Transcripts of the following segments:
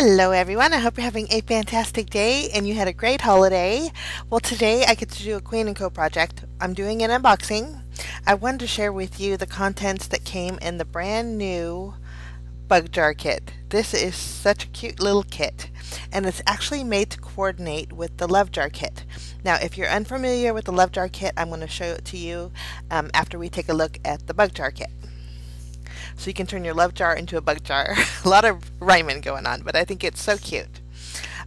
Hello everyone, I hope you're having a fantastic day and you had a great holiday. Well, today I get to do a Queen & Co project. I'm doing an unboxing. I wanted to share with you the contents that came in the brand new bug jar kit. This is such a cute little kit, and it's actually made to coordinate with the love jar kit. Now, if you're unfamiliar with the love jar kit, I'm going to show it to you after we take a look at the bug jar kit. So you can turn your love jar into a bug jar. A lot of rhyming going on, but I think it's so cute.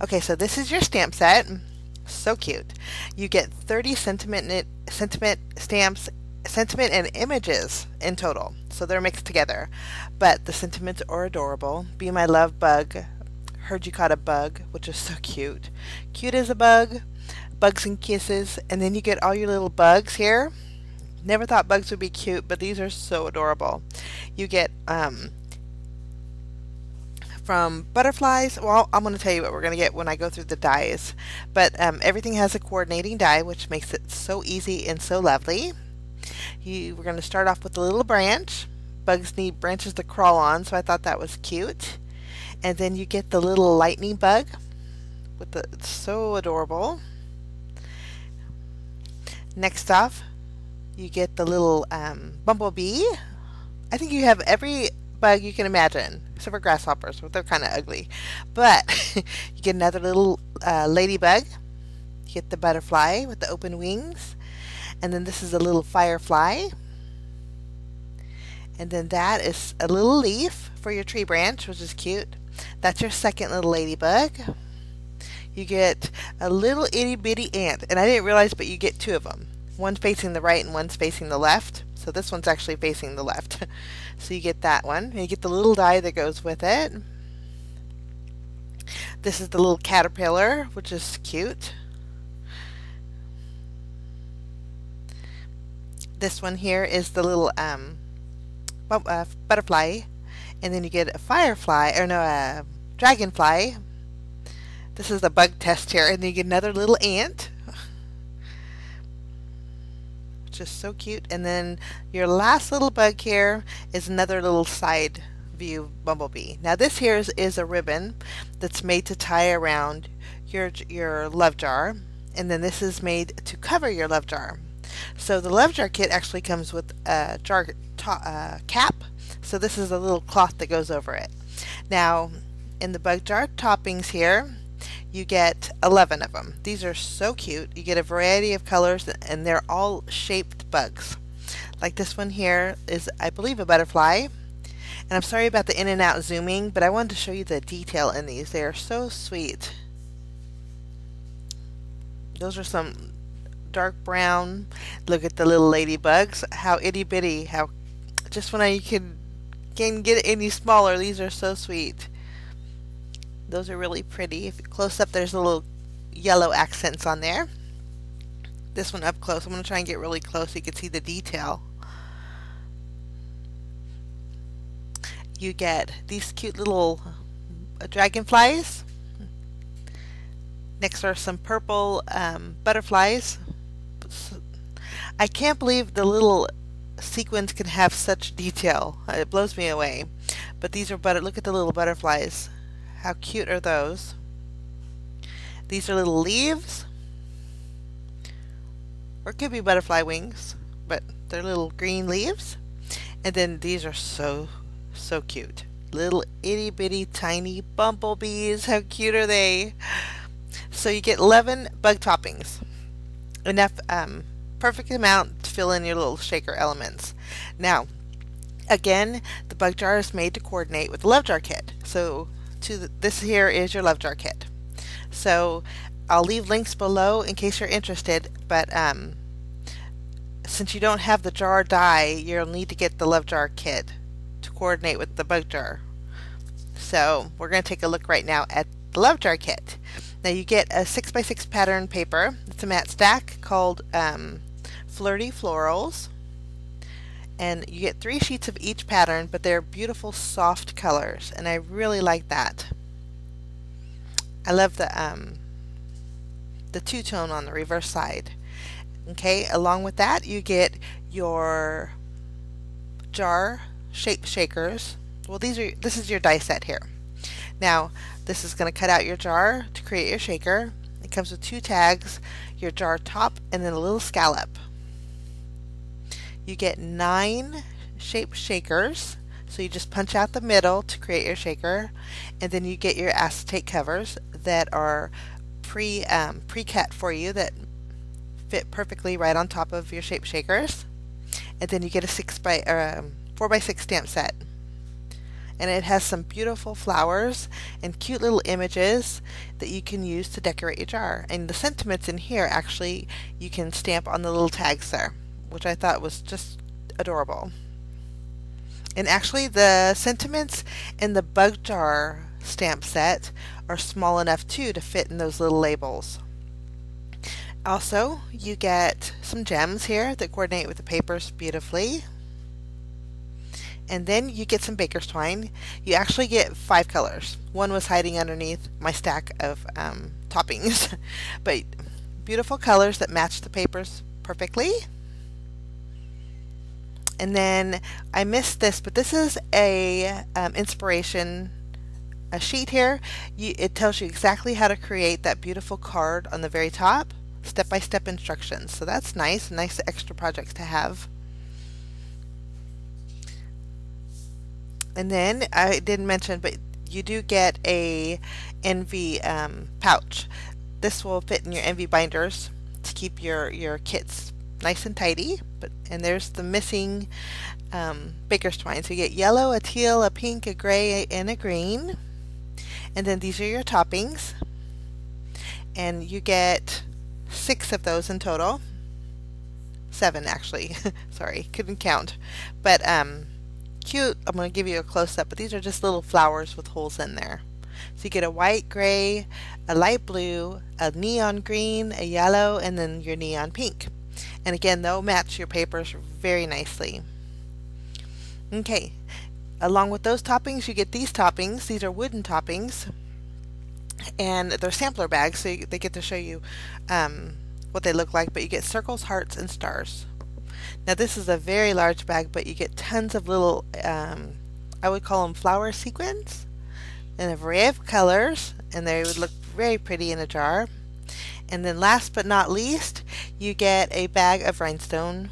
Okay, so this is your stamp set. So cute. You get 30 sentiment stamps, sentiment and images in total. So they're mixed together. But the sentiments are adorable. Be my love bug. Heard you caught a bug, which is so cute. Cute as a bug. Bugs and kisses. And then you get all your little bugs here. Never thought bugs would be cute, but these are so adorable. You get from butterflies. Well, I'm going to tell you what we're going to get when I go through the dies. But everything has a coordinating die, which makes it so easy and so lovely. We're going to start off with a little branch. Bugs need branches to crawl on, so I thought that was cute. And then you get the little lightning bug. It's so adorable. Next off, you get the little bumblebee. I think you have every bug you can imagine, except for grasshoppers, but they're kind of ugly. But you get another little ladybug. You get the butterfly with the open wings. And then this is a little firefly. And then that is a little leaf for your tree branch, which is cute. That's your second little ladybug. You get a little itty bitty ant. And I didn't realize, but you get two of them. One's facing the right and one's facing the left. So this one's actually facing the left. So you get that one. And you get the little die that goes with it. This is the little caterpillar, which is cute. This one here is the little butterfly. And then you get a firefly, or no, a dragonfly. This is the bug test here. And then you get another little ant. Just so cute. And then your last little bug here is another little side view bumblebee. Now this here is a ribbon that's made to tie around your love jar, and then this is made to cover your love jar. So the love jar kit actually comes with a jar cap, so this is a little cloth that goes over it. Now in the bug jar toppings here, you get 11 of them. These are so cute. You get a variety of colors, and they're all shaped bugs. Like this one here is, I believe, a butterfly. And I'm sorry about the in and out zooming, but I wanted to show you the detail in these. They are so sweet. Those are some dark brown. Look at the little ladybugs. How itty bitty. How just when I can get it any smaller, these are so sweet. Those are really pretty. If you close up, there's a little yellow accents on there. This one up close. I'm going to try and get really close so you can see the detail. You get these cute little dragonflies. Next are some purple butterflies. I can't believe the little sequins can have such detail. It blows me away. But these are look at the little butterflies. How cute are those? These are little leaves. Or it could be butterfly wings, but they're little green leaves. And then these are so cute. Little itty bitty tiny bumblebees. How cute are they? So you get 11 bug toppings. Enough, perfect amount to fill in your little shaker elements. Now, again, the bug jar is made to coordinate with the love jar kit. So this here is your love jar kit. So I'll leave links below in case you're interested, but since you don't have the jar die, you'll need to get the love jar kit to coordinate with the bug jar. So we're going to take a look right now at the love jar kit. Now you get a 6x6 pattern paper. It's a matte stack called Flirty Florals. And you get 3 sheets of each pattern, but they're beautiful soft colors, and I really like that. I love the two-tone on the reverse side. Okay, along with that you get your jar shape shakers. Well, this is your die set here. Now This is going to cut out your jar to create your shaker. It comes with 2 tags, your jar top, and then a little scallop. You get 9 shaped shakers, so you just punch out the middle to create your shaker, and then you get your acetate covers that are pre-cut for you that fit perfectly right on top of your shaped shakers. And then you get a 4x6 stamp set. And it has some beautiful flowers and cute little images that you can use to decorate your jar. And the sentiments in here, actually, you can stamp on the little tags there, which I thought was just adorable. And actually, the sentiments in the bug jar stamp set are small enough too to fit in those little labels. Also, you get some gems here that coordinate with the papers beautifully. And then you get some baker's twine. You actually get 5 colors. One was hiding underneath my stack of toppings. But beautiful colors that match the papers perfectly. And then I missed this, but this is a inspiration a sheet here. It tells you exactly how to create that beautiful card on the very top. Step-by-step instructions. So that's nice extra projects to have. And then I didn't mention, but you do get a envy pouch. This will fit in your envy binders to keep your kits nice and tidy. And there's the missing baker's twine. So you get yellow, a teal, a pink, a gray, and a green. And then these are your toppings. And you get 6 of those in total. 7 actually. Sorry, couldn't count. But cute. I'm going to give you a close-up, but these are just little flowers with holes in there. So you get a white, gray, a light blue, a neon green, a yellow, and then your neon pink. And again, they'll match your papers very nicely. Okay, along with those toppings, you get these toppings. These are wooden toppings, and they're sampler bags, so they get to show you what they look like, but you get circles, hearts, and stars. Now this is a very large bag, but you get tons of little, I would call them flower sequins, in a variety of colors, and they would look very pretty in a jar. And then last but not least, you get a bag of rhinestone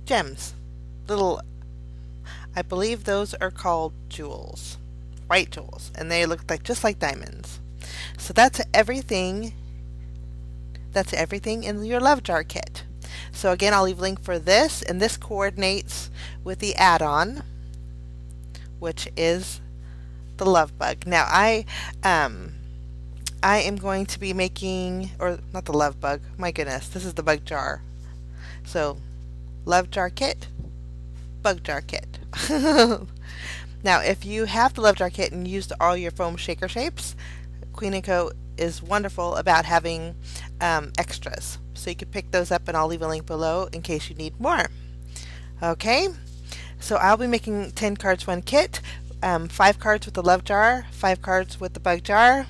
gems. Little, I believe those are called jewels, white jewels, and they look like just like diamonds. So that's everything. That's everything in your love jar kit. So again, I'll leave a link for this, and this coordinates with the add-on, which is the love bug. Now I am going to be making, or not the love bug, my goodness, this is the bug jar. So love jar kit, bug jar kit. Now if you have the love jar kit and used all your foam shaker shapes, Queen & Co is wonderful about having extras. So you can pick those up, and I'll leave a link below in case you need more. Okay, so I'll be making 10 cards, 1 kit, 5 cards with the love jar, 5 cards with the bug jar,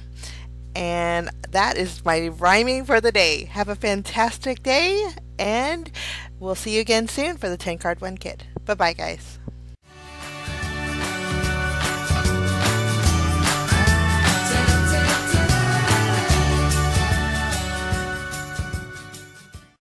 and that is my rhyming for the day. Have a fantastic day, and we'll see you again soon for the 10 card, 1 kit. Bye bye, guys.